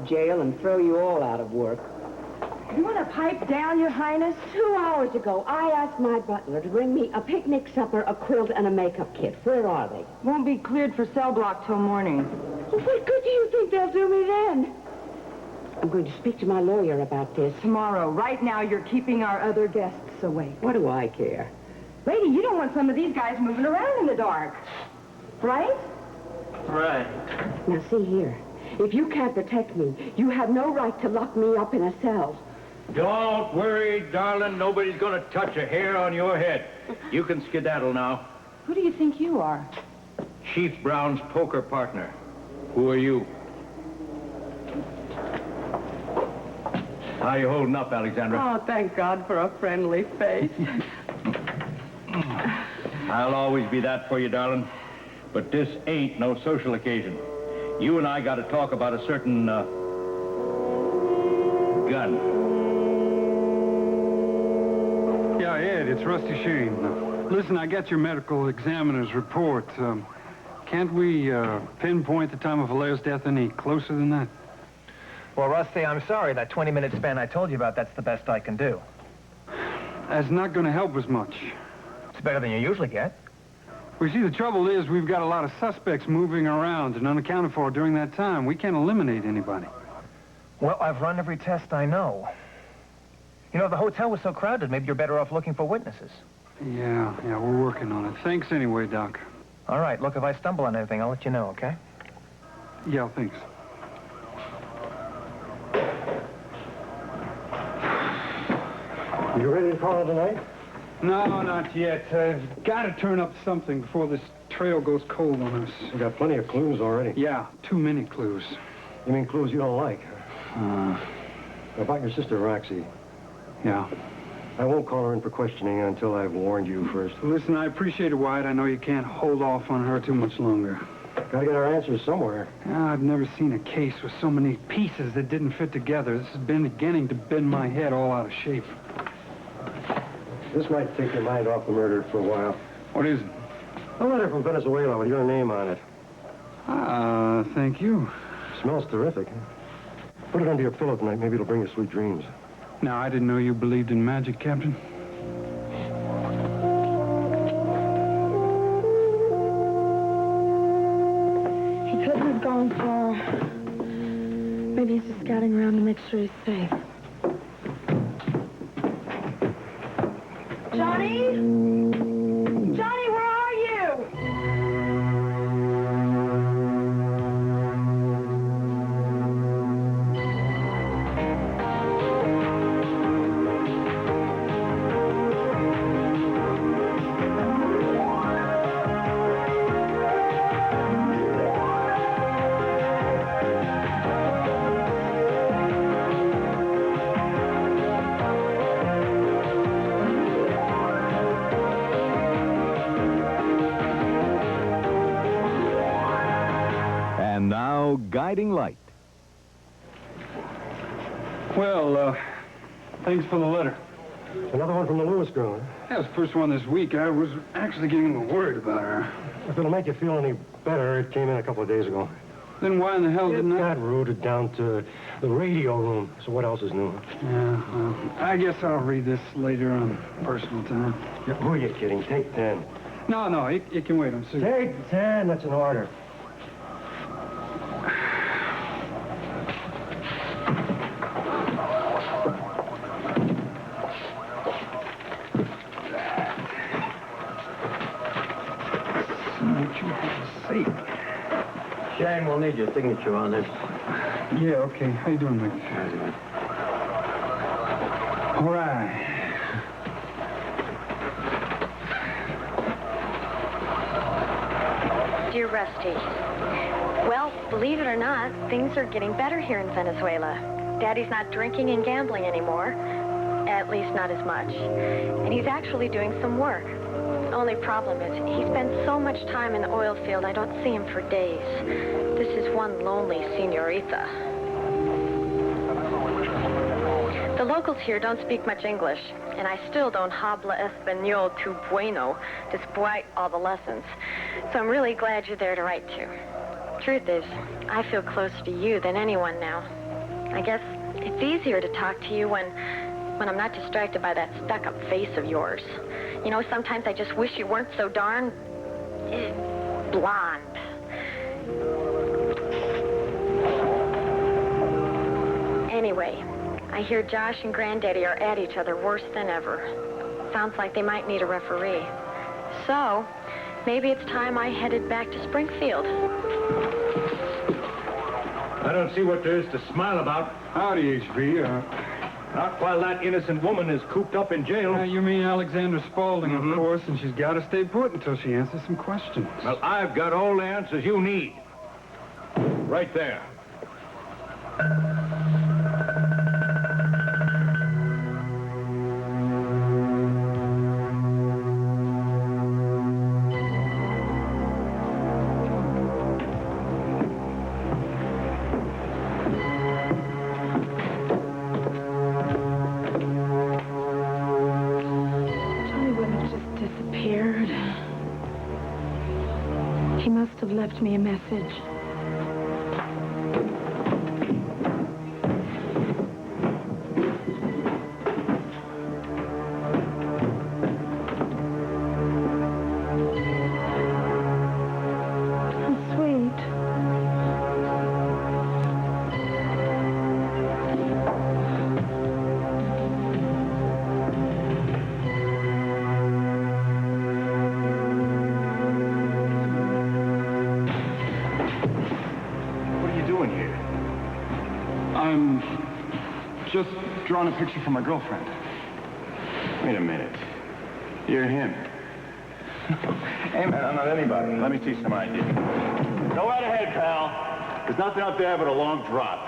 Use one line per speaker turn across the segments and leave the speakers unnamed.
jail and throw you all out of work.
You want to pipe down, Your Highness?
2 hours ago, I asked my butler to bring me a picnic supper, a quilt, and a makeup kit. Where are they?
Won't be cleared for cell block till morning.
Well, what good do you think they'll do me then? I'm going to speak to my lawyer about this.
Tomorrow. Right now, you're keeping our other guests awake.
What do I care?
Lady, you don't want some of these guys moving around in the dark. Right?
Right.
Now, see here. If you can't protect me, you have no right to lock me up in a cell.
Don't worry, darling. Nobody's going to touch a hair on your head. You can skedaddle now.
Who do you think you are?
Chief Brown's poker partner. Who are you? How you holding up, Alexandra?
Oh, thank God for a friendly face.
I'll always be that for you, darling. But this ain't no social occasion. You and I got to talk about a certain, gun.
Yeah, Ed, it's Rusty Sheen. Listen, I got your medical examiner's report. Can't we pinpoint the time of Vallejo's death any closer than that?
Well, Rusty, I'm sorry. That 20-minute span I told you about, that's the best I can do.
That's not going to help us much.
It's better than you usually get.
Well, see, the trouble is we've got a lot of suspects moving around and unaccounted for during that time. We can't eliminate anybody.
Well, I've run every test I know. You know, the hotel was so crowded, maybe you're better off looking for witnesses.
Yeah, we're working on it. Thanks anyway, Doc.
All right, look, if I stumble on anything, I'll let you know, okay?
Yeah, thanks.
You ready to call it tonight?
No, not yet. Got to turn up something before this trail goes cold on us.
We got plenty of clues already.
Yeah, too many clues.
You mean clues you don't like? About your sister, Roxy.
Yeah.
I won't call her in for questioning until I've warned you first.
Listen, I appreciate it, Wyatt. I know you can't hold off on her too much longer.
Gotta get our answers somewhere.
I've never seen a case with so many pieces that didn't fit together. This has been beginning to bend my head all out of shape.
This might take your mind off the murder for a while.
What is it?
A letter from Venezuela with your name on it.
Thank you.
Smells terrific. Put it under your pillow tonight. Maybe it'll bring you sweet dreams.
Now, I didn't know you believed in magic, Captain.
He couldn't have gone far. Maybe he's just scouting around to make sure he's safe. Johnny? Johnny, where are you?
Guiding light.
Well, thanks for the letter.
Another one from the Lewis girl, huh?
That was the first one this week. I was actually getting a little worried about her.
If it'll make you feel any better, it came in a couple of days ago.
Then why in the hell didn't
It
I...
got routed down to the radio room. So what else is new?
Yeah, well, I guess I'll read this later on personal time.
Yeah, who are you kidding? Take 10.
No, it can wait. I'm serious.
Take 10. That's an order.
Shane, we'll need your signature on this.
Yeah, okay. How you doing, Mick? All right.
Dear Rusty, well, believe it or not, things are getting better here in Venezuela. Daddy's not drinking and gambling anymore, at least not as much. And he's actually doing some work. Only problem is he spends so much time in the oil field, I don't see him for days. This is one lonely senorita. The locals here don't speak much English, and I still don't habla español too bueno, despite all the lessons. So I'm really glad you're there to write to. Truth is, I feel closer to you than anyone now. I guess it's easier to talk to you when I'm not distracted by that stuck-up face of yours. You know, sometimes I just wish you weren't so darn blonde. Anyway, I hear Josh and Granddaddy are at each other worse than ever. Sounds like they might need a referee. So, maybe it's time I headed back to Springfield.
I don't see what there is to smile about.
Howdy, HB.
Not while that innocent woman is cooped up in jail.
You mean Alexandra Spaulding, of course, and she's got to stay put until she answers some questions.
Well, I've got all the answers you need. Right there.
He must have left me a message. How sweet.
I'm just drawing a picture for my girlfriend.
Wait a minute. You're him.
Hey, man, I'm not anybody.
Let me see some ID. Go right ahead, pal. There's nothing up there but a long drop.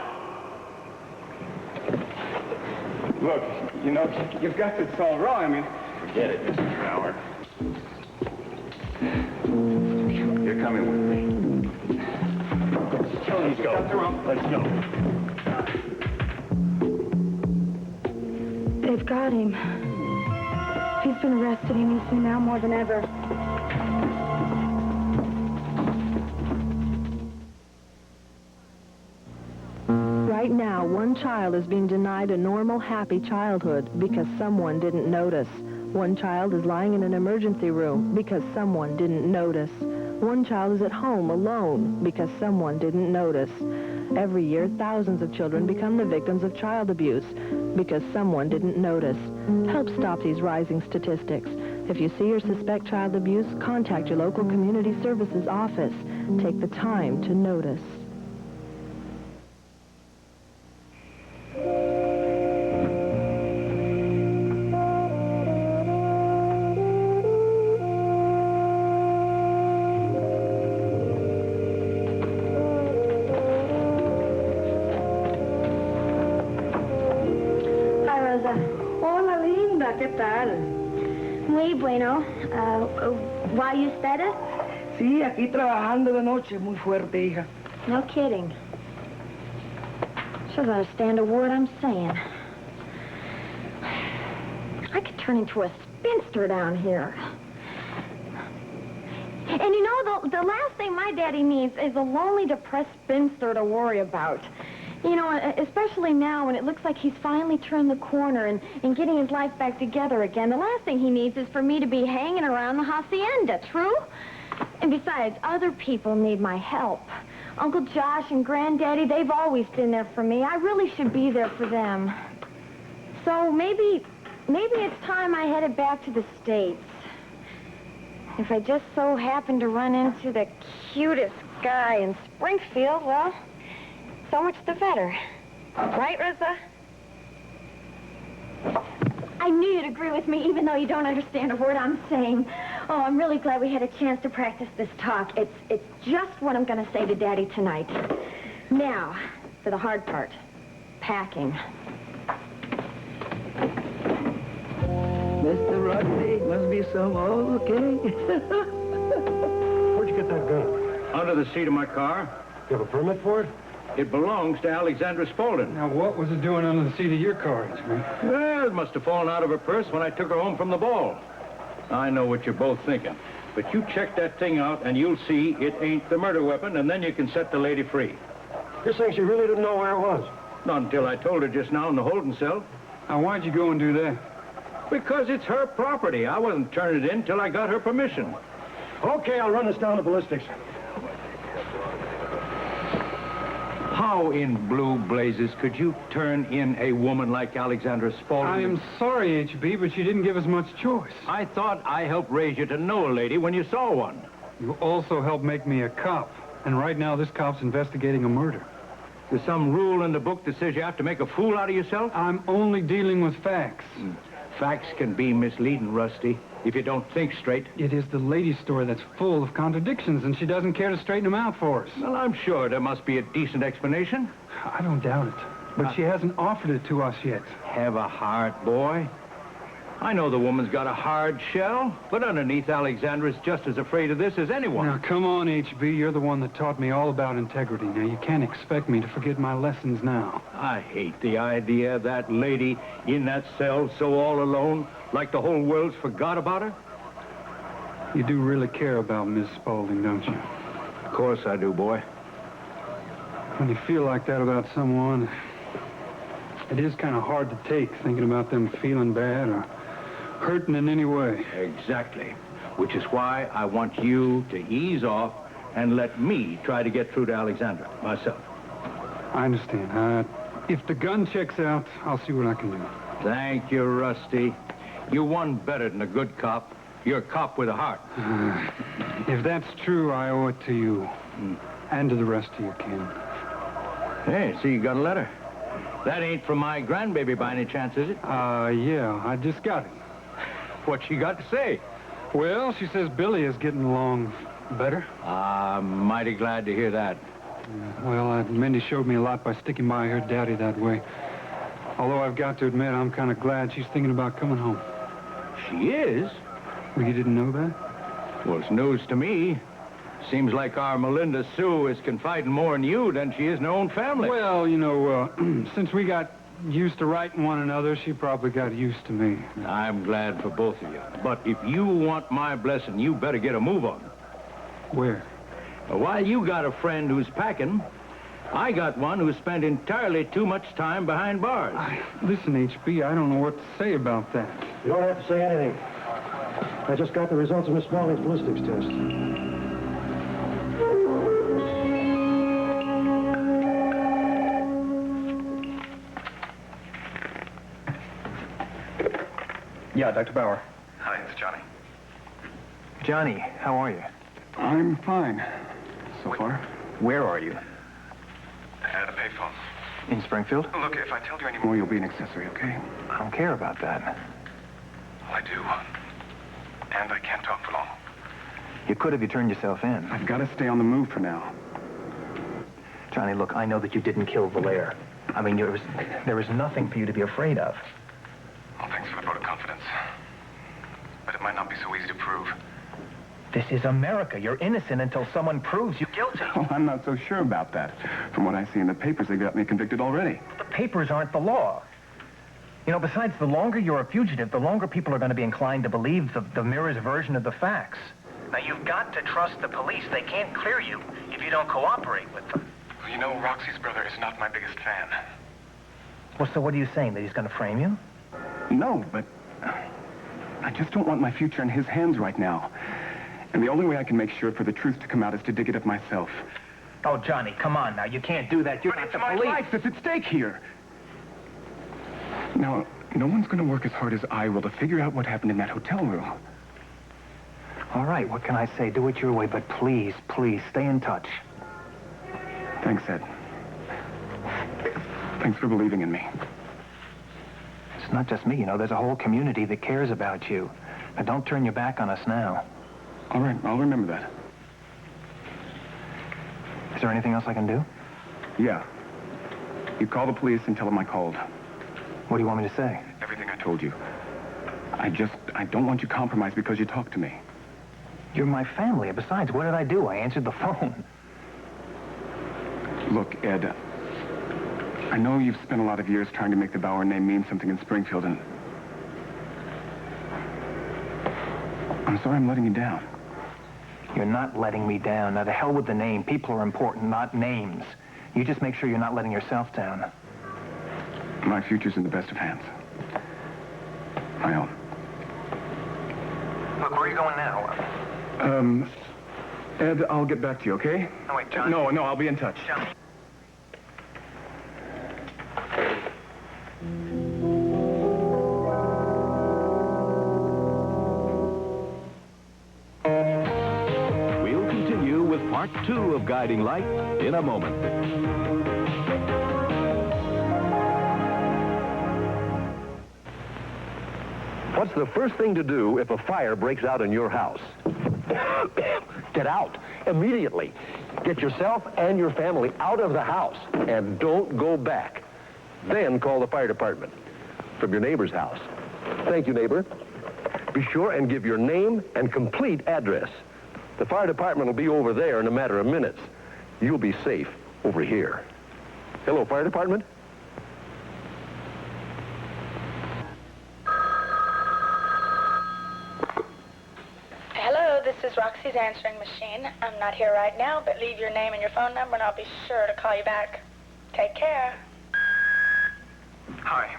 Look, you know, you've got this all wrong. I mean...
Forget it, Mr. Trower. You're coming with me. Let's go. Let's go.
They've got him. He's been arrested. He needs me now more than ever.
Right now, one child is being denied a normal, happy childhood because someone didn't notice. One child is lying in an emergency room because someone didn't notice. One child is at home alone because someone didn't notice. Every year, thousands of children become the victims of child abuse because someone didn't notice. Help stop these rising statistics. If you see or suspect child abuse, contact your local community services office. Take the time to notice.
Hola, linda. ¿Qué tal?
Muy bueno. Why you stutter?
Sí, aquí trabajando de noche, muy fuerte, hija.
No kidding. She doesn't understand a word I'm saying. I could turn into a spinster down here. And you know, the last thing my daddy needs is a lonely, depressed spinster to worry about. You know, especially now when it looks like he's finally turned the corner and getting his life back together again. The last thing he needs is for me to be hanging around the hacienda, true? And besides, other people need my help. Uncle Josh and Granddaddy, they've always been there for me. I really should be there for them. So maybe it's time I headed back to the States. If I just so happen to run into the cutest guy in Springfield, well... so much the better. Right, Rosa? I knew you'd agree with me, even though you don't understand a word I'm saying. Oh, I'm really glad we had a chance to practice this talk. It's just what I'm going to say to Daddy tonight. Now, for the hard part, packing.
Mr. Rodney, must be some okay.
Where'd you get that gun?
Under the seat of my car.
You have a permit for it?
It belongs to Alexandra Spaulding.
Now, what was it doing under the seat of your car, HB?
Well, it must have fallen out of her purse when I took her home from the ball. I know what you're both thinking. But you check that thing out, and you'll see it ain't the murder weapon, and then you can set the lady free.
You're saying she really didn't know where it was?
Not until I told her just now in the holding cell.
Now, why'd you go and do that?
Because it's her property. I wasn't turning it in till I got her permission.
Okay, I'll run this down to ballistics.
How in blue blazes could you turn in a woman like Alexandra Spaulding?
I am sorry, H.B., but you didn't give us much choice.
I thought I helped raise you to know a lady when you saw one.
You also helped make me a cop. And right now, this cop's investigating a murder.
There's some rule in the book that says you have to make a fool out of yourself?
I'm only dealing with facts.
Facts can be misleading, Rusty, if you don't think straight.
It is the lady's story that's full of contradictions, and she doesn't care to straighten them out for us.
Well, I'm sure there must be a decent explanation.
I don't doubt it. But she hasn't offered it to us yet.
Have a heart, boy. I know the woman's got a hard shell, but underneath, Alexandra's just as afraid of this as anyone.
Now, come on, H.B. You're the one that taught me all about integrity. Now, you can't expect me to forget my lessons now.
I hate the idea of that lady in that cell so all alone, like the whole world's forgot about her.
You do really care about Miss Spaulding, don't you?
Of course I do, boy.
When you feel like that about someone, it is kind of hard to take, thinking about them feeling bad or hurting in any way.
Exactly. Which is why I want you to ease off and let me try to get through to Alexandra myself.
I understand. If the gun checks out, I'll see what I can do.
Thank you, Rusty. You're one better than a good cop. You're a cop with a heart.
If that's true, I owe it to you. And to the rest of your kin.
Hey, see, you got a letter. That ain't from my grandbaby by any chance, is it?
Yeah, I just got it.
What she got to say?
Well, she says Billy is getting along better.
I'm mighty glad to hear that.
Well, Mindy showed me a lot by sticking by her daddy that way. Although I've got to admit, I'm kind of glad she's thinking about coming home.
She is?
Well, you didn't know that?
Well, it's news to me. Seems like our Melinda Sue is confiding more in you than she is in her own family.
Well, you know, since we got used to writing one another, she probably got used to me.
I'm glad for both of you. But if you want my blessing, you better get a move on.
Where?
While you got a friend who's packing, I got one who spent entirely too much time behind bars.
Listen, H.B., I don't know what to say about that.
You don't have to say anything. I just got the results of Miss Spaulding's ballistics test.
Yeah, Dr. Bauer.
Hi, it's Johnny.
Johnny, how are you?
I'm fine. So far.
Where are you?
At a payphone.
In Springfield?
Look, if I tell you any more, you'll be an accessory, okay?
I don't care about that.
Well, I do. And I can't talk for long.
You could if you turned yourself in.
I've got to stay on the move for now.
Johnny, look, I know that you didn't kill Valère. I mean, there was nothing for you to be afraid of.
Well, thanks for the vote of confidence. But it might not be so easy to prove.
This is America. You're innocent until someone proves you guilty.
Oh, I'm not so sure about that. From what I see in the papers, they got me convicted already.
The papers aren't the law. You know, besides, the longer you're a fugitive, the longer people are going to be inclined to believe the Mirror's version of the facts. Now, you've got to trust the police. They can't clear you if you don't cooperate with them.
Well, you know, Roxy's brother is not my biggest fan.
Well, so what are you saying, that he's going to frame you?
No, but I just don't want my future in his hands right now. And the only way I can make sure for the truth to come out is to dig it up myself.
Oh, Johnny, come on now. You can't do that. You're not the police.
My life that's at stake here. Now, no one's going to work as hard as I will to figure out what happened in that hotel room.
All right, what can I say? Do it your way, but please, please, stay in touch.
Thanks, Ed. Thanks for believing in me.
It's not just me, you know. There's a whole community that cares about you. Now, don't turn your back on us now.
All right, I'll remember that.
Is there anything else I can do?
Yeah. You call the police and tell them I called.
What do you want me to say?
Everything I told you. I don't want you compromised because you talked to me.
You're my family. Besides, what did I do? I answered the phone.
Look, Ed, I know you've spent a lot of years trying to make the Bauer name mean something in Springfield, and I'm sorry I'm letting you down.
You're not letting me down. Now, the hell with the name. People are important, not names. You just make sure you're not letting yourself down.
My future's in the best of hands. My own.
Look, where are you going now?
Ed, I'll get back to you, okay?
No, wait, John.
No, I'll be in touch.
John.
We'll continue with part 2 of Guiding Light in a moment.
What's the first thing to do if a fire breaks out in your house? Get out immediately. Get yourself and your family out of the house and don't go back. Then call the fire department from your neighbor's house. Thank you, neighbor. Be sure and give your name and complete address. The fire department will be over there in a matter of minutes. You'll be safe over here. Hello, fire department?
Hello, this is Roxy's answering machine. I'm not here right now, but leave your name and your phone number and I'll be sure to call you back. Take care.
Hi.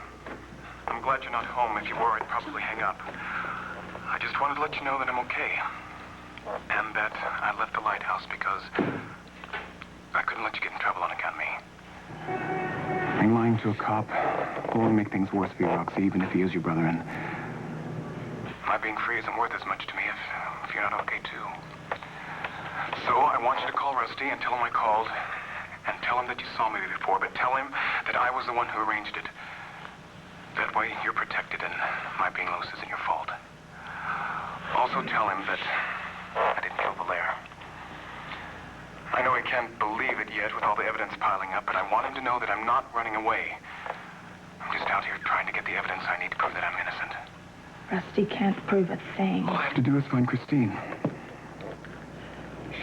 I'm glad you're not home. If you were, I'd probably hang up. I just wanted to let you know that I'm okay. And that I left the lighthouse because I couldn't let you get in trouble on account of me. And lying to a cop will only make things worse for you, Roxy, even if he is your brother. And my being free isn't worth as much to me if you're not okay, too. So I want you to call Rusty and tell him I called. And tell him that you saw me before, but tell him that I was the one who arranged it. That way, you're protected, and my being loose isn't your fault. Also tell him that I didn't kill Valère. I know he can't believe it yet with all the evidence piling up, but I want him to know that I'm not running away. I'm just out here trying to get the evidence I need to prove that I'm innocent.
Rusty can't prove a thing.
All I have to do is find Christine.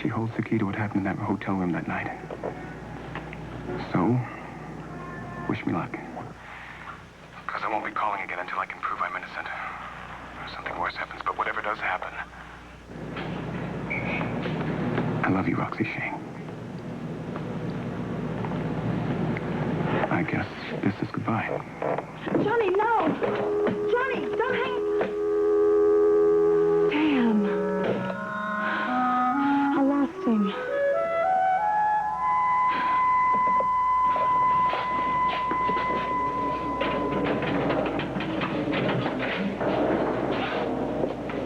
She holds the key to what happened in that hotel room that night. So, wish me luck. Because I won't be calling again until I can prove I'm innocent. Or something worse happens, but whatever does happen. I love you, Roxy Shane. I guess this is goodbye.
Johnny, no! Johnny, don't hang... Damn.
I lost him.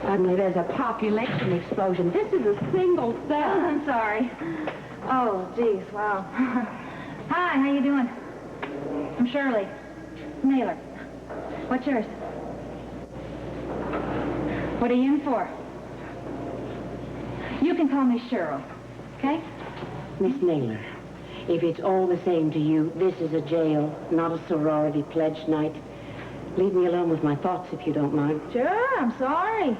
Suddenly there's a population explosion. This is a single cell.
I'm sorry. Oh, geez, wow. Hi, how you doing? I'm Shirley. Naylor. What's yours? What are you in for? You can call me Cheryl, okay?
Miss Naylor, if it's all the same to you, this is a jail, not a sorority pledge night. Leave me alone with my thoughts if you don't mind.
Sure, I'm sorry.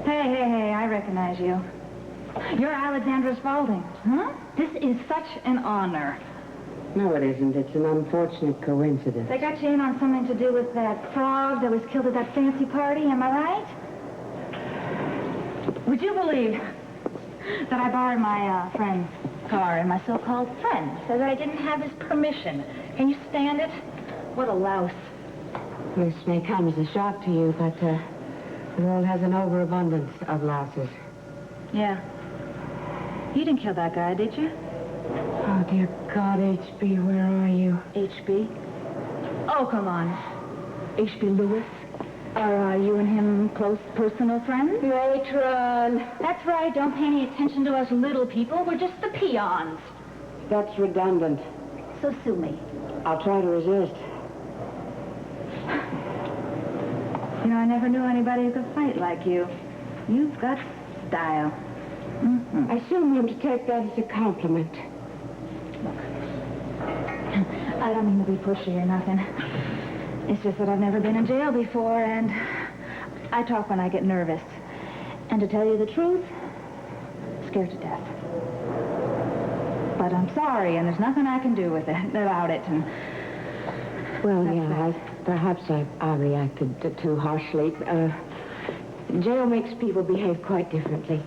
Hey, I recognize you. You're Alexandra Spaulding, huh? This is such an honor.
No, it isn't. It's an unfortunate coincidence.
They got you in on something to do with that frog that was killed at that fancy party, am I right? Would you believe that I borrowed my friend's car and my so-called friend said that I didn't have his permission? Can you stand it? What a louse.
This may come as a shock to you, but the world has an overabundance of louses.
Yeah. You didn't kill that guy, did you?
Oh, dear God, H.B., where are you?
H.B.? Oh, come on. H.B. Lewis? Are you and him close personal friends?
Matron!
That's right. Don't pay any attention to us little people. We're just the peons.
That's redundant.
So sue me.
I'll try to resist.
You know, I never knew anybody who could fight like you. You've got style. Mm-hmm.
I assume I'm to take that as a compliment.
Look, I don't mean to be pushy or nothing. It's just that I've never been in jail before, and I talk when I get nervous. And to tell you the truth, scared to death. But I'm sorry, and there's nothing I can do with it, about it. And
well, yeah, perhaps I reacted too harshly. Jail makes people behave quite differently.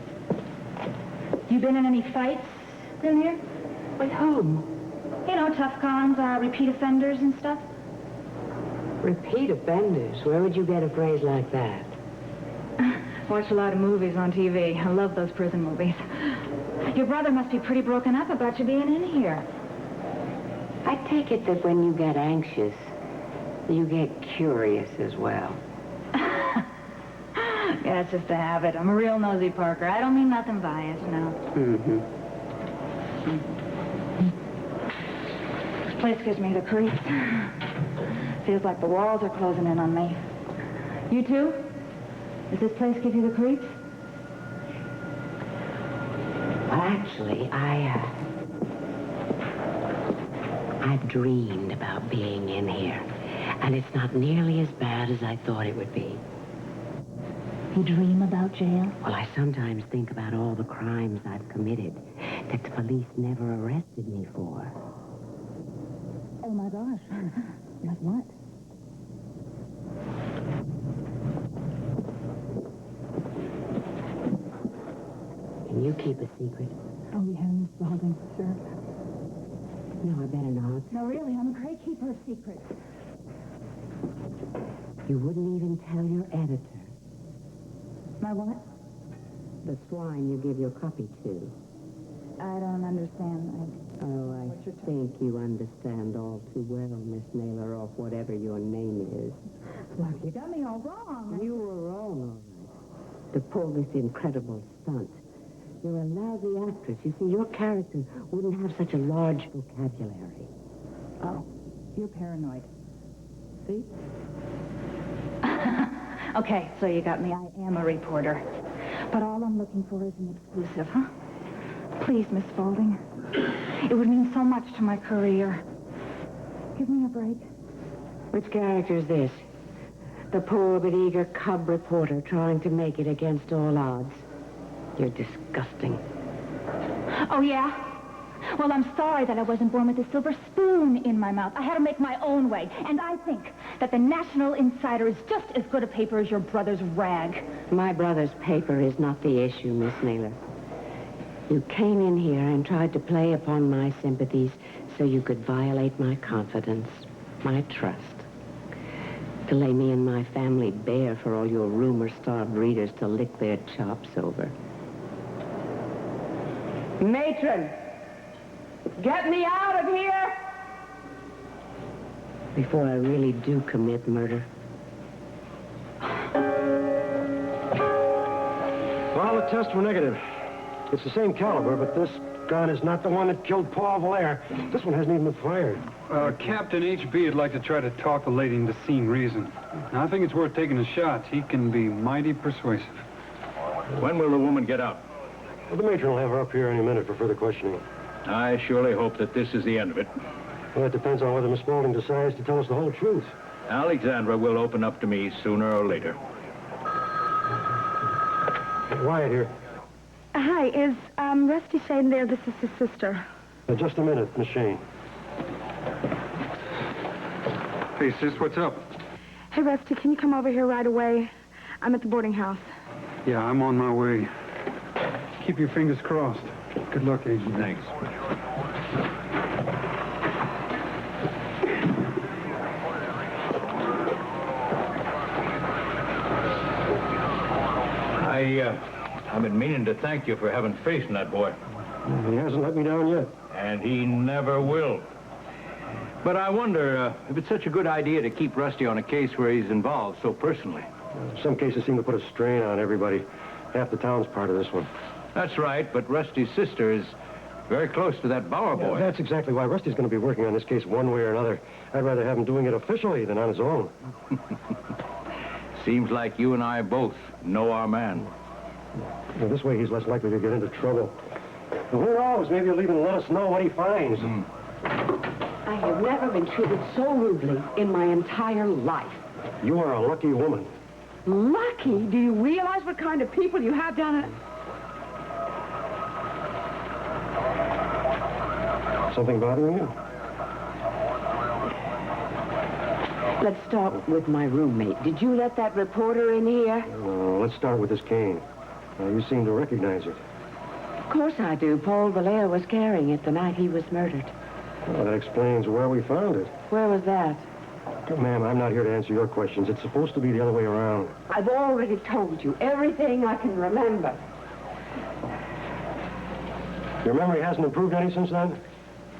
You been in any fights in here?
With whom?
You know, know, tough cons, repeat offenders and stuff?
Repeat offenders? Where would you get a phrase like that?
Watch a lot of movies on TV. I love those prison movies. Your brother must be pretty broken up about you being in here.
I take it that when you get anxious, you get curious as well.
Yeah, it's just a habit. I'm a real nosy, Parker. I don't mean nothing by it, no.
Mm-hmm.
This place gives me the creeps. Feels like the walls are closing in on me. You too? Does this place give you the creeps?
Well, actually, I dreamed about being in here. And it's not nearly as bad as I thought it would be.
You dream about jail?
Well, I sometimes think about all the crimes I've committed that the police never arrested me for.
Oh, my gosh. Like what?
Can you keep a secret?
Oh, yeah, Miss Spaulding, sure.
No, I better not.
No, really, I'm a great keeper of secrets.
You wouldn't even tell your editor.
My what?
The swine you give your copy to.
I don't understand.
Oh, I think you understand all too well, Miss Naylor, or whatever your name is.
Look, you got me all wrong.
You were wrong, all right. To pull this incredible stunt. You're a lousy actress. You see, your character wouldn't have such a large vocabulary.
Oh, you're paranoid.
See?
Okay, so you got me. I am a reporter. But all I'm looking for is an exclusive, huh? Please, Miss Spaulding. It would mean so much to my career. Give me a break.
Which character is this? The poor but eager cub reporter trying to make it against all odds. You're disgusting.
Oh, yeah? Well, I'm sorry that I wasn't born with a silver spoon in my mouth. I had to make my own way. And I think that the National Insider is just as good a paper as your brother's rag.
My brother's paper is not the issue, Miss Naylor. You came in here and tried to play upon my sympathies so you could violate my confidence, my trust. To lay me and my family bare for all your rumor-starved readers to lick their chops over.
Matron! Get me out of here!
Before I really do commit murder.
Well, the tests were negative. It's the same caliber, but this gun is not the one that killed Paul Valère. This one hasn't even been fired.
Captain H.B. would like to try to talk the lady into seeing reason. Now, I think it's worth taking a shot. He can be mighty persuasive.
When will the woman get out?
Well, the matron will have her up here any minute for further questioning.
I surely hope that this is the end of it.
Well, it depends on whether Miss Spaulding decides to tell us the whole truth.
Alexandra will open up to me sooner or later.
Wyatt here.
Hi, is Rusty Shane there? This is his sister.
Just a minute, Miss Shane.
Hey, sis, what's up?
Hey, Rusty, can you come over here right away? I'm at the boarding house.
Yeah, I'm on my way. Keep your fingers crossed. Good luck, Agent.
Thanks. I've been meaning to thank you for having faith in that boy.
He hasn't let me down yet.
And he never will. But I wonder if it's such a good idea to keep Rusty on a case where he's involved so personally.
Some cases seem to put a strain on everybody. Half the town's part of this one.
That's right, but Rusty's sister is very close to that Bauer boy.
Yeah, that's exactly why Rusty's going to be working on this case one way or another. I'd rather have him doing it officially than on his own.
Seems like you and I both know our man.
Well, this way he's less likely to get into trouble. And who knows, maybe he'll even let us know what he finds.
I have never been treated so rudely in my entire life.
You are a lucky woman.
Lucky? Do you realize what kind of people you have down at...
Something bothering you?
Let's start with my roommate. Did you let that reporter in here?
No, let's start with this cane. You seem to recognize it.
Of course I do. Paul Valère was carrying it the night he was murdered.
Well, that explains where we found it.
Where was that?
Ma'am, I'm not here to answer your questions. It's supposed to be the other way around.
I've already told you everything I can remember.
Your memory hasn't improved any since then?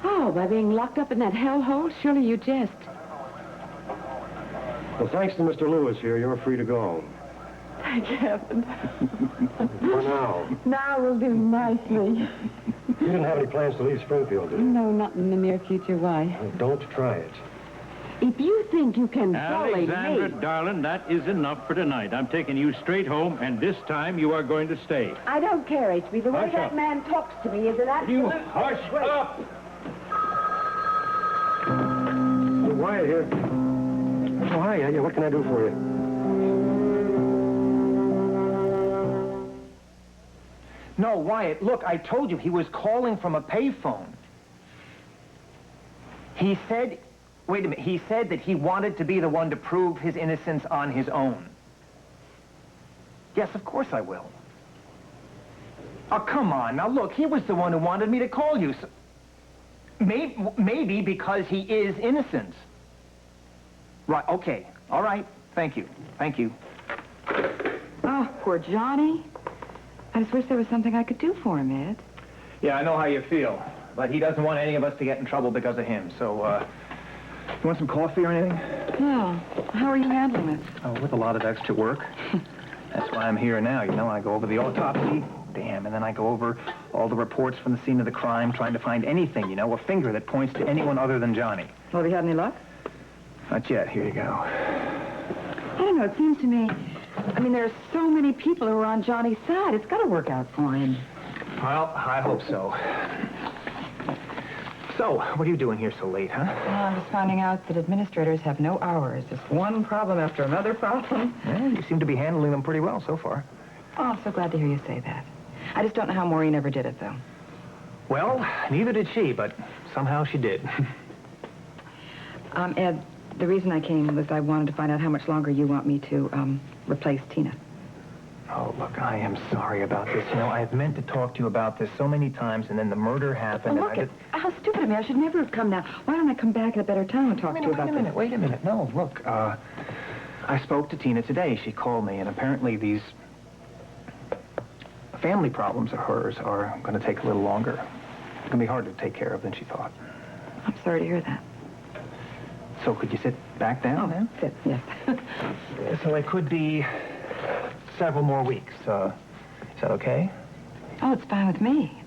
Oh, by being locked up in that hellhole? Surely you jest.
Well, thanks to Mr. Lewis here, you're free to go.
Thank heaven.
For now.
Now we'll do nicely.
You didn't have any plans to leave Springfield, did you?
No, not in the near future. Why?
Well, don't try it.
If you think you can bully
Alexandra,
me...
darling, that is enough for tonight. I'm taking you straight home, and this time you are going to stay.
I don't care, H.B. The way
Hush
that
up.
man talks to me is an absolute...
You hush up!
Hey, Wyatt here. Oh, hi. Yeah, what can I do for you?
No, Wyatt, look, I told you he was calling from a payphone. He said... Wait a minute. He said that he wanted to be the one to prove his innocence on his own. Yes, of course I will. Oh, come on. Now, look, he was the one who wanted me to call you. So... Maybe because he is innocent. Right, okay. All right. Thank you. Thank you.
Oh, poor Johnny. I just wish there was something I could do for him, Ed.
Yeah, I know how you feel. But he doesn't want any of us to get in trouble because of him. So, you want some coffee or anything?
No. How are you handling it?
Oh, with a lot of extra work. That's why I'm here now. You know, I go over the autopsy. Damn, and then I go over all the reports from the scene of the crime, trying to find anything, you know, a finger that points to anyone other than Johnny.
Well, have you had any luck?
Not yet. Here you go.
I don't know. It seems to me... I mean, there are so many people who are on Johnny's side. It's got to work out for him.
Well, I hope so. So, what are you doing here so late, huh?
Well, I'm just finding out that administrators have no hours. Just one problem after another problem.
Well, you seem to be handling them pretty well so far.
Oh, I'm so glad to hear you say that. I just don't know how Maureen ever did it, though.
Well, neither did she, but somehow she did.
Ed, the reason I came was I wanted to find out how much longer you want me to, replace Tina.
Oh, look, I am sorry about this. You know, I've meant to talk to you about this so many times, and then the murder happened,
Well, look, how stupid of me. I should never have come now. Why don't I come back at a better time and talk to you about this?
Wait a minute. No, look, I spoke to Tina today. She called me, and apparently these family problems of hers are going to take a little longer. It's going to be harder to take care of than she thought.
I'm sorry to hear that.
So could you sit back down now?
Sit, yes.
So it could be several more weeks. Is that okay?
Oh, it's fine with me.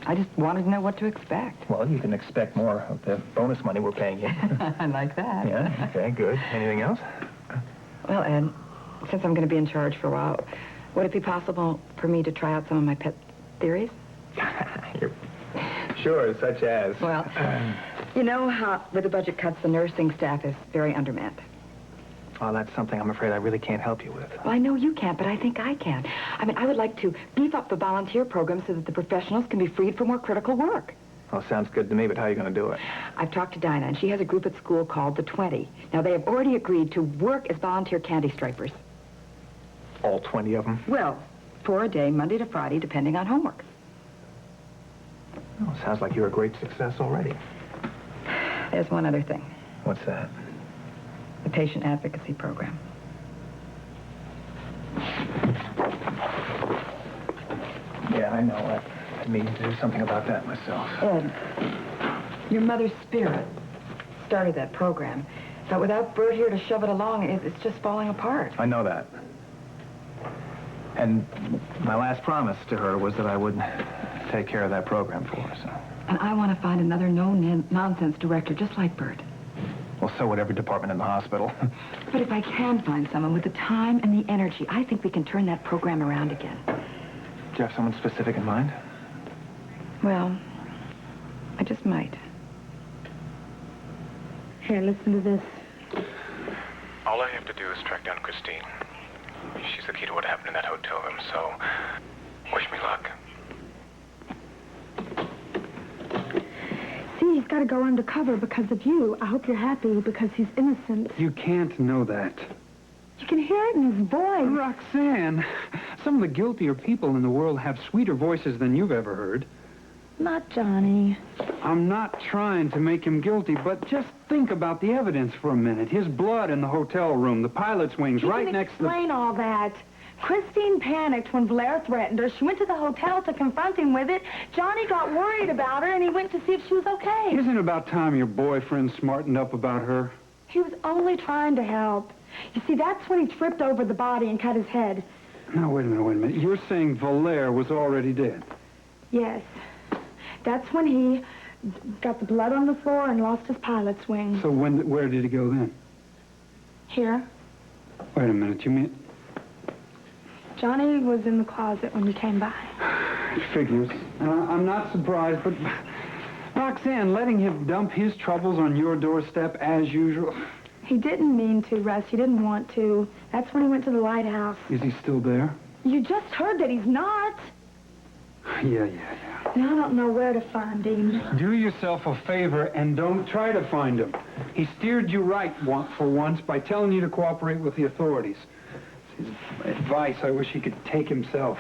I just wanted to know what to expect.
Well, you can expect more of the bonus money we're paying you.
I like that.
Yeah, okay, good. Anything else?
Well, Ed, since I'm going to be in charge for a while, would it be possible for me to try out some of my pet theories?
Sure, such as?
Well, you know how with the budget cuts, the nursing staff is very undermanned.
Well, that's something I'm afraid I really can't help you with.
Well, I know you can't, but I think I can. I mean, I would like to beef up the volunteer program so that the professionals can be freed for more critical work.
Well, sounds good to me, but how are you going to do it?
I've talked to Dinah, and she has a group at school called the 20. Now, they have already agreed to work as volunteer candy stripers.
All 20 of them?
Well, for a day, Monday to Friday, depending on homework.
Oh, sounds like you're a great success already.
There's one other thing.
What's that?
The patient advocacy program.
Yeah, I know. I mean to do something about that myself.
Ed, your mother's spirit started that program. But without Bert here to shove it along, it's just falling apart.
I know that. And my last promise to her was that I would take care of that program for her, so.
And I want to find another no-nonsense director just like Bert.
Well, so would every department in the hospital.
But if I can find someone with the time and the energy, I think we can turn that program around again.
Do you have someone specific in mind?
Well, I just might.
Here, listen to this.
All I have to do is track down Christine. She's the key to what happened in that hotel room, so wish me luck.
See, he's got to go undercover because of you. I hope you're happy because he's innocent.
You can't know that.
You can hear it in his voice.
Roxanne, some of the guiltier people in the world have sweeter voices than you've ever heard.
Not Johnny.
I'm not trying to make him guilty, but just think about the evidence for a minute. His blood in the hotel room, the pilot's wings right next to the...
Explain all that. Christine panicked when Blair threatened her. She went to the hotel to confront him with it. Johnny got worried about her, and he went to see if she was okay.
Isn't it about time your boyfriend smartened up about her?
He was only trying to help. You see, that's when he tripped over the body and cut his head.
No, wait a minute. You're saying Valère was already dead?
Yes. That's when he got the blood on the floor and lost his pilot's wings.
So where did he go then?
Here.
Wait a minute, you mean...
Johnny was in the closet when we came by.
Figures. I'm not surprised, but... Roxanne, letting him dump his troubles on your doorstep as usual...
He didn't mean to, Russ. He didn't want to. That's when he went to the lighthouse.
Is he still there?
You just heard that he's not.
Yeah.
And I don't know where to find him.
Do yourself a favor and don't try to find him. He steered you right for once by telling you to cooperate with the authorities. It's his advice I wish he could take himself.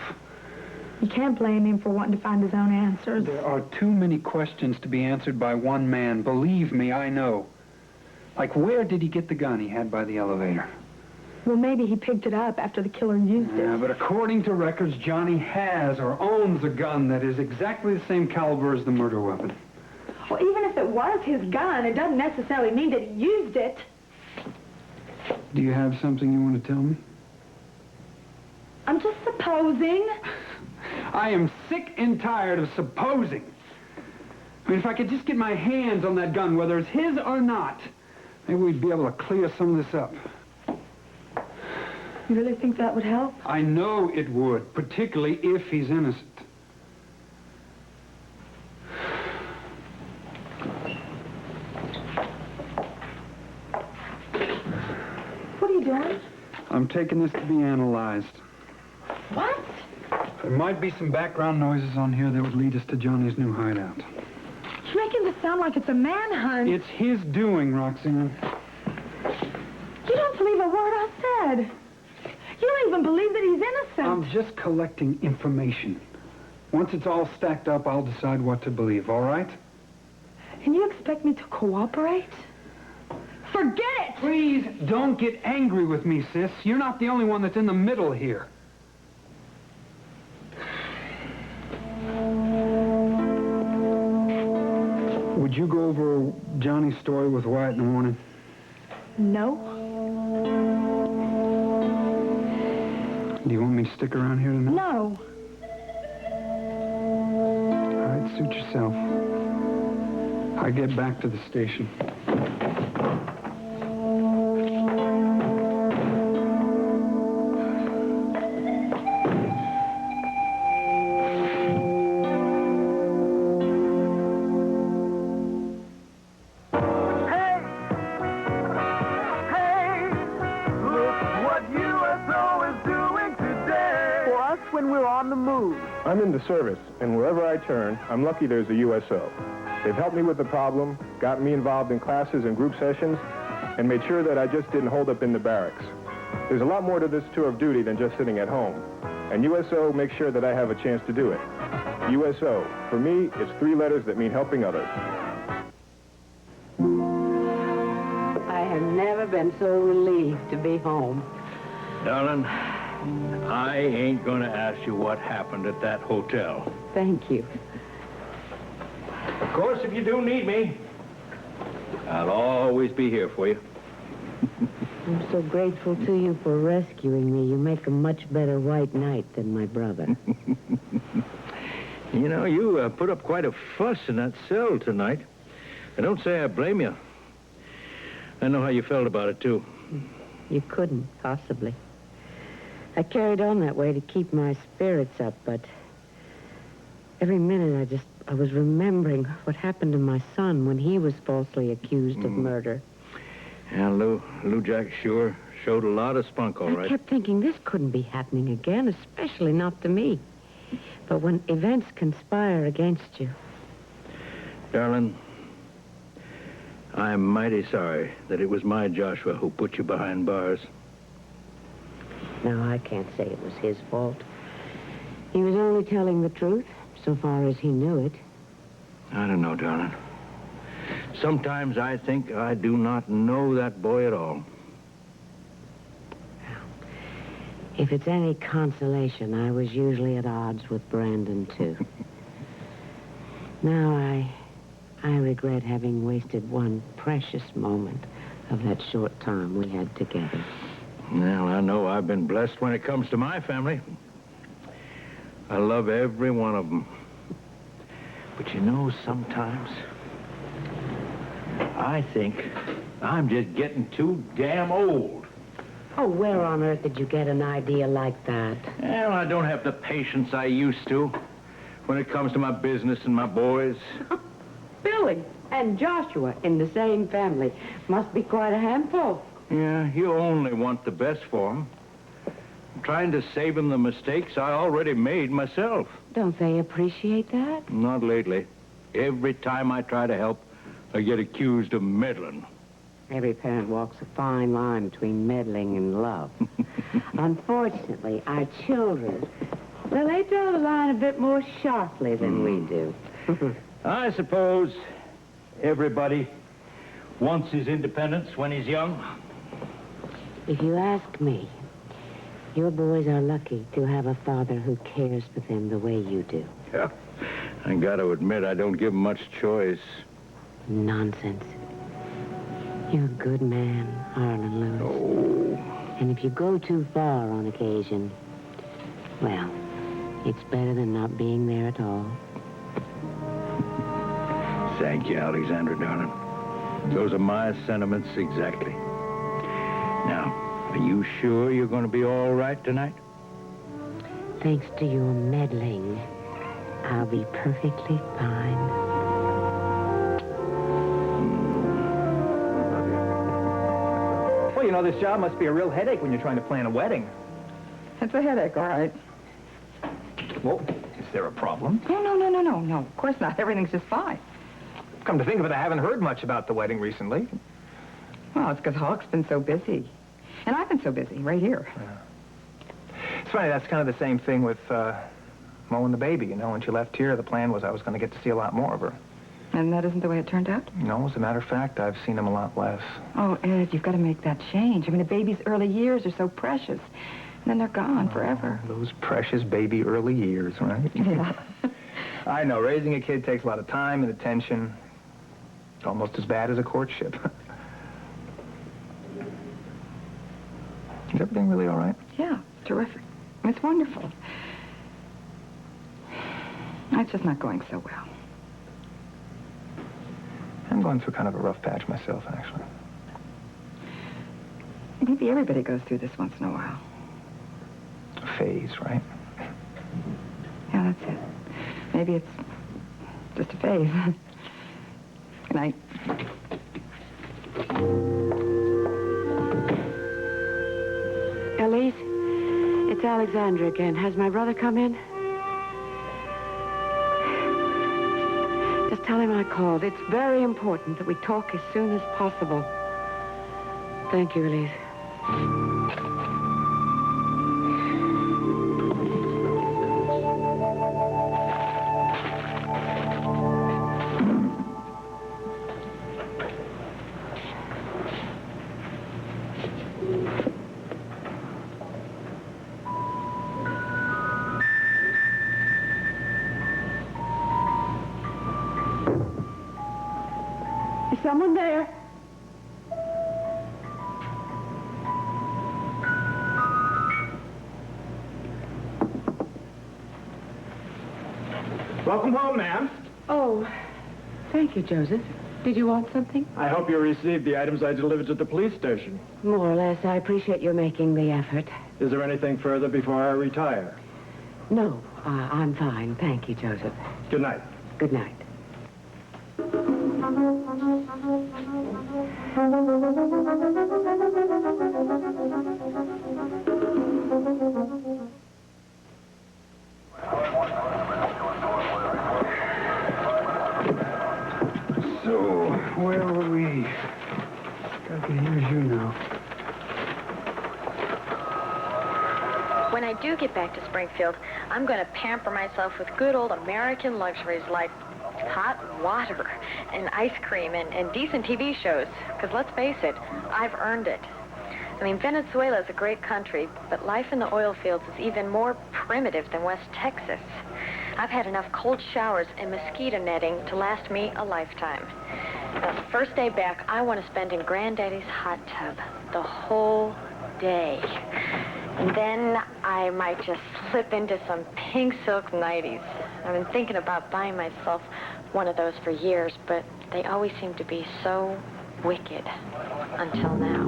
You can't blame him for wanting to find his own answers.
There are too many questions to be answered by one man. Believe me, I know. Like, where did he get the gun he had by the elevator?
Well, maybe he picked it up after the killer used it.
Yeah, but according to records, Johnny has or owns a gun that is exactly the same caliber as the murder weapon.
Well, even if it was his gun, it doesn't necessarily mean that he used it.
Do you have something you want to tell me?
I'm just supposing.
I am sick and tired of supposing. I mean, if I could just get my hands on that gun, whether it's his or not, maybe we'd be able to clear some of this up.
You really think that would help?
I know it would, particularly if he's innocent.
What are you doing?
I'm taking this to be analyzed.
What?
There might be some background noises on here that would lead us to Johnny's new hideout.
You're making this sound like it's a manhunt.
It's his doing, Roxanne.
You don't believe a word I said. You don't even believe that he's innocent.
I'm just collecting information. Once it's all stacked up, I'll decide what to believe, all right?
And you expect me to cooperate? Forget it!
Please don't get angry with me, sis. You're not the only one that's in the middle here. Would you go over Johnny's story with Wyatt in the morning?
No.
Do you want me to stick around here tonight?
No.
All right, suit yourself. I get back to the station.
I'm in the service, and wherever I turn, I'm lucky there's a USO. They've helped me with the problem, got me involved in classes and group sessions, and made sure that I just didn't hold up in the barracks. There's a lot more to this tour of duty than just sitting at home, and USO makes sure that I have a chance to do it. USO, for me, it's 3 letters that mean helping others.
I have never been so relieved to be home.
Darling, I ain't gonna ask you what happened at that hotel.
Thank you.
Of course, if you do need me, I'll always be here for you.
I'm so grateful to you for rescuing me. You make a much better white knight than my brother.
You know, you put up quite a fuss in that cell tonight. I don't say I blame you. I know how you felt about it, too.
You couldn't, possibly. I carried on that way to keep my spirits up, but every minute I was remembering what happened to my son when he was falsely accused of murder.
Yeah, Lou Jack sure showed a lot of spunk, all right.
I kept thinking this couldn't be happening again, especially not to me. But when events conspire against you...
Darling, I'm mighty sorry that it was my Joshua who put you behind bars.
No, I can't say it was his fault. He was only telling the truth, so far as he knew it.
I don't know, darling. Sometimes I think I do not know that boy at all.
If it's any consolation, I was usually at odds with Brandon, too. Now I regret having wasted one precious moment of that short time we had together.
Well, I know I've been blessed when it comes to my family. I love every one of them. But you know, sometimes I think I'm just getting too damn old.
Oh, where on earth did you get an idea like that?
Well, I don't have the patience I used to when it comes to my business and my boys.
Billy and Joshua in the same family must be quite a handful.
Yeah, you only want the best for them. I'm trying to save them the mistakes I already made myself.
Don't they appreciate that?
Not lately. Every time I try to help, I get accused of meddling.
Every parent walks a fine line between meddling and love. Unfortunately, our children, well, they draw the line a bit more sharply than we do.
I suppose everybody wants his independence when he's young.
If you ask me, your boys are lucky to have a father who cares for them the way you do.
Yeah, I got to admit, I don't give them much choice.
Nonsense. You're a good man, Arlen Lewis.
Oh.
And if you go too far on occasion, well, it's better than not being there at all.
Thank you, Alexandra, darling. Those are my sentiments exactly. Now, are you sure you're going to be all right tonight?
Thanks to your meddling, I'll be perfectly fine.
Well, you know, this job must be a real headache when you're trying to plan a wedding.
It's a headache, all right.
Well, is there a problem?
No. Of course not. Everything's just fine.
Come to think of it, I haven't heard much about the wedding recently.
Well, it's because Hawk's been so busy. And I've been so busy, right here.
Yeah. It's funny, that's kind of the same thing with Mo and the baby. You know, when she left here, the plan was I was going to get to see a lot more of her.
And that isn't the way it turned out?
No, as a matter of fact, I've seen him a lot less.
Oh, Ed, you've got to make that change. I mean, a baby's early years are so precious. And then they're gone forever.
Those precious baby early years, right?
Yeah.
I know, raising a kid takes a lot of time and attention. It's almost as bad as a courtship. Is everything really all right?
Yeah, terrific. It's wonderful. It's just not going so well.
I'm going through kind of a rough patch myself, actually.
Maybe everybody goes through this once in a while.
A phase, right?
Yeah, that's it. Maybe it's just a phase. Good night.
Elise, it's Alexandra again. Has my brother come in? Just tell him I called. It's very important that we talk as soon as possible. Thank you, Elise. Is someone there?
Welcome home, ma'am.
Oh, thank you, Joseph. Did you want something?
I hope you received the items I delivered to the police station.
More or less. I appreciate your making the effort.
Is there anything further before I retire?
No, I'm fine. Thank you, Joseph.
Good night.
Good night.
So, where were we? I can hear you now.
When I do get back to Springfield, I'm going to pamper myself with good old American luxuries like hot water and ice cream and decent TV shows. Because let's face it, I've earned it. I mean, Venezuela is a great country, but life in the oil fields is even more primitive than West Texas. I've had enough cold showers and mosquito netting to last me a lifetime. Now, the first day back, I want to spend in Granddaddy's hot tub the whole day. And then I might just slip into some pink silk nighties. I've been thinking about buying myself one of those for years, but they always seem to be so wicked until now.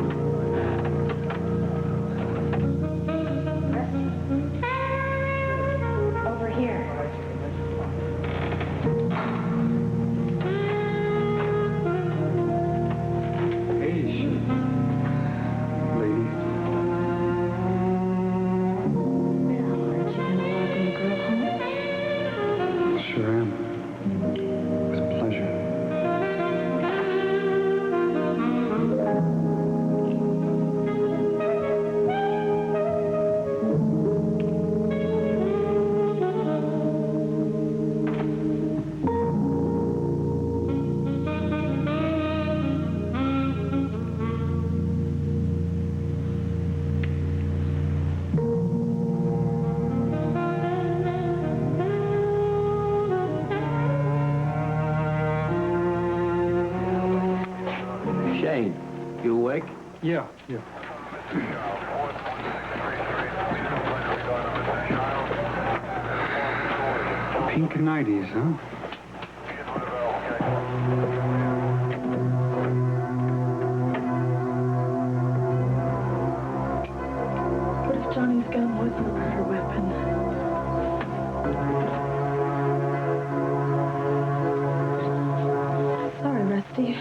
Over here.
Shane, you awake?
Yeah. Pink nighties, huh?
What if Johnny's gun was a murder weapon? Sorry, Rusty.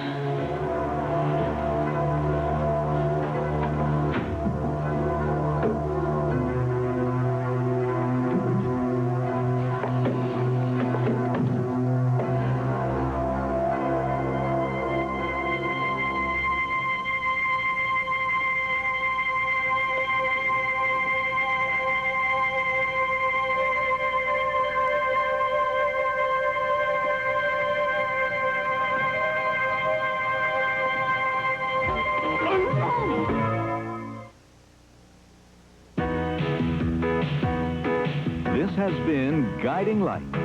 This has been Guiding Light.